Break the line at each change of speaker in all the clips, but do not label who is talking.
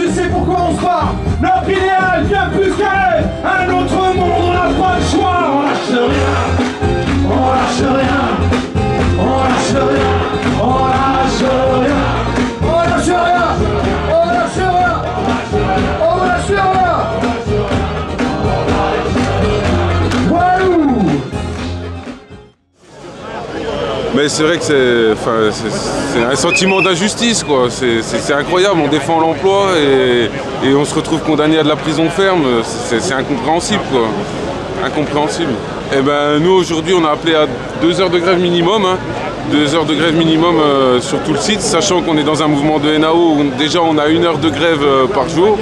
tu sais pourquoi on se bat. Notre idéal vient plus carré. Un autre monde, on n'a pas le choix. On lâche rien, on lâche rien, on lâche rien, on lâche rien, on lâche rien, on lâche rien, on lâche rien. Waouh!
Mais c'est vrai que c'est un sentiment d'injustice, quoi. C'est incroyable, on défend l'emploi et on se retrouve condamné à de la prison ferme. C'est incompréhensible, quoi. Incompréhensible. Et ben nous aujourd'hui on a appelé à 2 heures de grève minimum, hein. 2 heures de grève minimum sur tout le site, sachant qu'on est dans un mouvement de NAO où déjà on a 1 heure de grève par jour.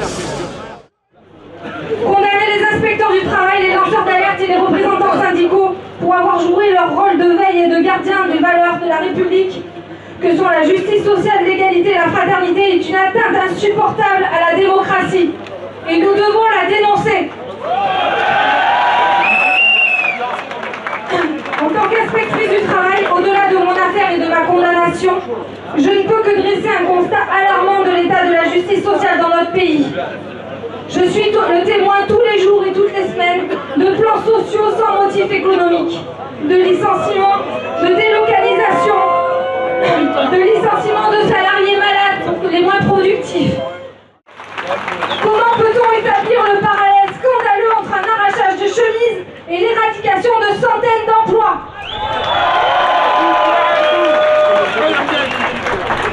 Condamner les inspecteurs du travail, les lanceurs d'alerte et les représentants syndicaux pour avoir joué leur rôle de veille et de gardien des valeurs de la République, que sont la justice sociale, l'égalité et la fraternité, est une atteinte insupportable à la démocratie. Et nous devons la dénoncer. En tant qu'inspectrice du travail, au-delà de mon affaire et de ma condamnation, je ne peux que dresser un constat alarmant de l'état de la justice sociale dans notre pays. Je suis le témoin tous les jours et toutes les semaines de plans sociaux sans motif économique, de licenciements, de délocalisation, de licenciements de salariés malades, les moins productifs. Comment peut-on établir le parallèle scandaleux entre un arrachage de chemises et l'éradication de centaines d'emplois?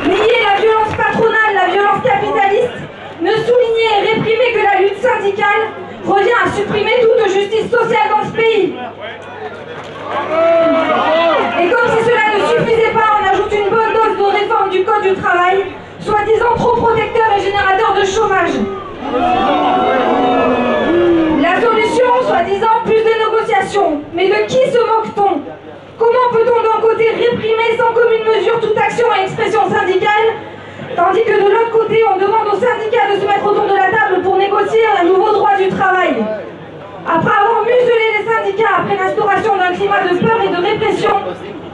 Nier la violence patronale, la violence capitaliste, ne souligner et réprimer que la lutte syndicale revient à supprimer toute justice sociale dans ce pays. Et comme si cela ne suffisait pas, on ajoute une bonne dose de réforme du Code du travail, soi-disant trop protecteur et générateur de chômage. La solution, soi-disant, plus de négociations. Mais de qui se moque-t-on? Comment peut-on d'un côté réprimer sans commune mesure toute action et expression syndicale, tandis que de l'autre côté, on demande aux syndicats de se mettre autour de la table pour négocier un nouveau droit du travail? Après avoir muselé les syndicats après l'instauration d'un climat de peur et de répression,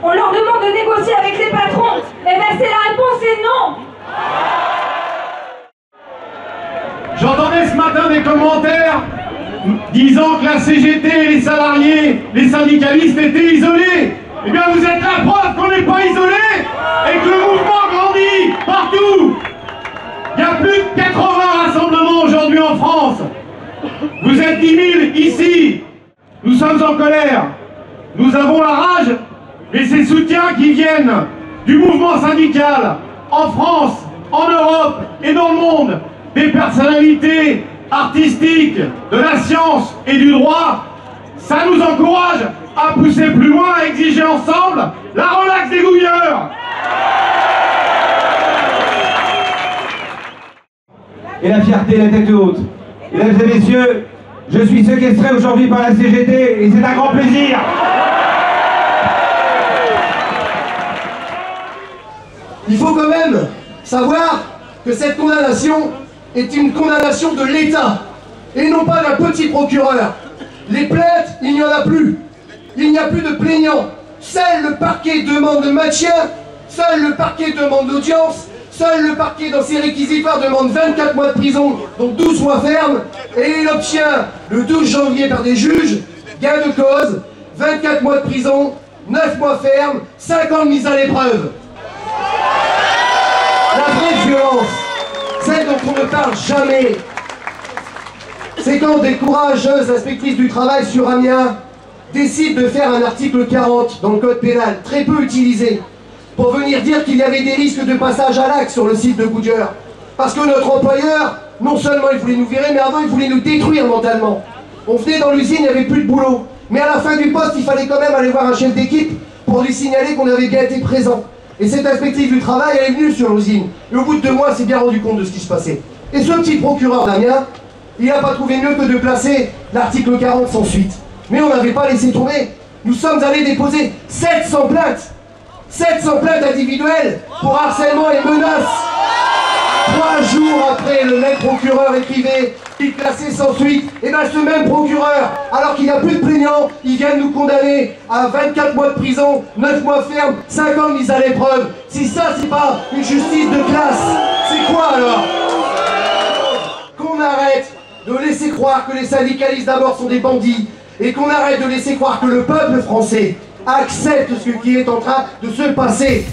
on leur demande de négocier avec les patrons. Eh bien, c'est la réponse, c'est non.
J'entendais ce matin des commentaires disant que la CGT et les salariés, les syndicalistes étaient isolés. Eh bien, vous êtes la preuve qu'on n'est pas isolés et que le mouvement grandit partout. Il y a plus de 80 rassemblements aujourd'hui en France. Vous êtes 10 000 ici. Nous sommes en colère. Nous avons la rage, mais ces soutiens qui viennent du mouvement syndical en France, en Europe et dans le monde, des personnalités artistiques, de la science et du droit, ça nous encourage à pousser plus loin, à exiger ensemble la relaxe des gouilleurs.
Et la fierté, la tête haute. Mesdames et messieurs, je suis séquestré aujourd'hui par la CGT et c'est un grand plaisir.
Il faut quand même savoir que cette condamnation est une condamnation de l'État et non pas d'un petit procureur. Les plaintes, il n'y en a plus. Il n'y a plus de plaignants. Seul le parquet demande de maintien, seul le parquet demande d'audience, seul le parquet dans ses réquisitoires demande 24 mois de prison, donc 12 mois ferme, et il obtient le 12 janvier par des juges, gain de cause, 24 mois de prison, 9 mois ferme, 5 ans de mise à l'épreuve. La vraie violence, celle dont on ne parle jamais, c'est quand des courageuses inspectrices du travail sur Amiens décident de faire un article 40 dans le code pénal, très peu utilisé, pour venir dire qu'il y avait des risques de passage à l'acte sur le site de Goodyear. Parce que notre employeur, non seulement il voulait nous virer, mais avant il voulait nous détruire mentalement. On venait dans l'usine, il n'y avait plus de boulot. Mais à la fin du poste, il fallait quand même aller voir un chef d'équipe pour lui signaler qu'on avait bien été présent. Et cette inspectrice du travail, elle est venue sur l'usine. Et au bout de 2 mois, elle s'est bien rendu compte de ce qui se passait. Et ce petit procureur d'Amiens, il n'a pas trouvé mieux que de placer l'article 40 sans suite. Mais on n'avait pas laissé tomber. Nous sommes allés déposer 700 plaintes. 700 plaintes individuelles pour harcèlement et menaces. 3 jours après, le même procureur écrivait, il classait sans suite. Et bien ce même procureur, alors qu'il n'y a plus de plaignants, il vient de nous condamner à 24 mois de prison, 9 mois ferme, 5 ans de mise à l'épreuve. Si ça, c'est pas une justice de classe, c'est quoi alors? de laisser croire que les syndicalistes d'abord sont des bandits et qu'on arrête de laisser croire que le peuple français accepte ce qui est en train de se passer.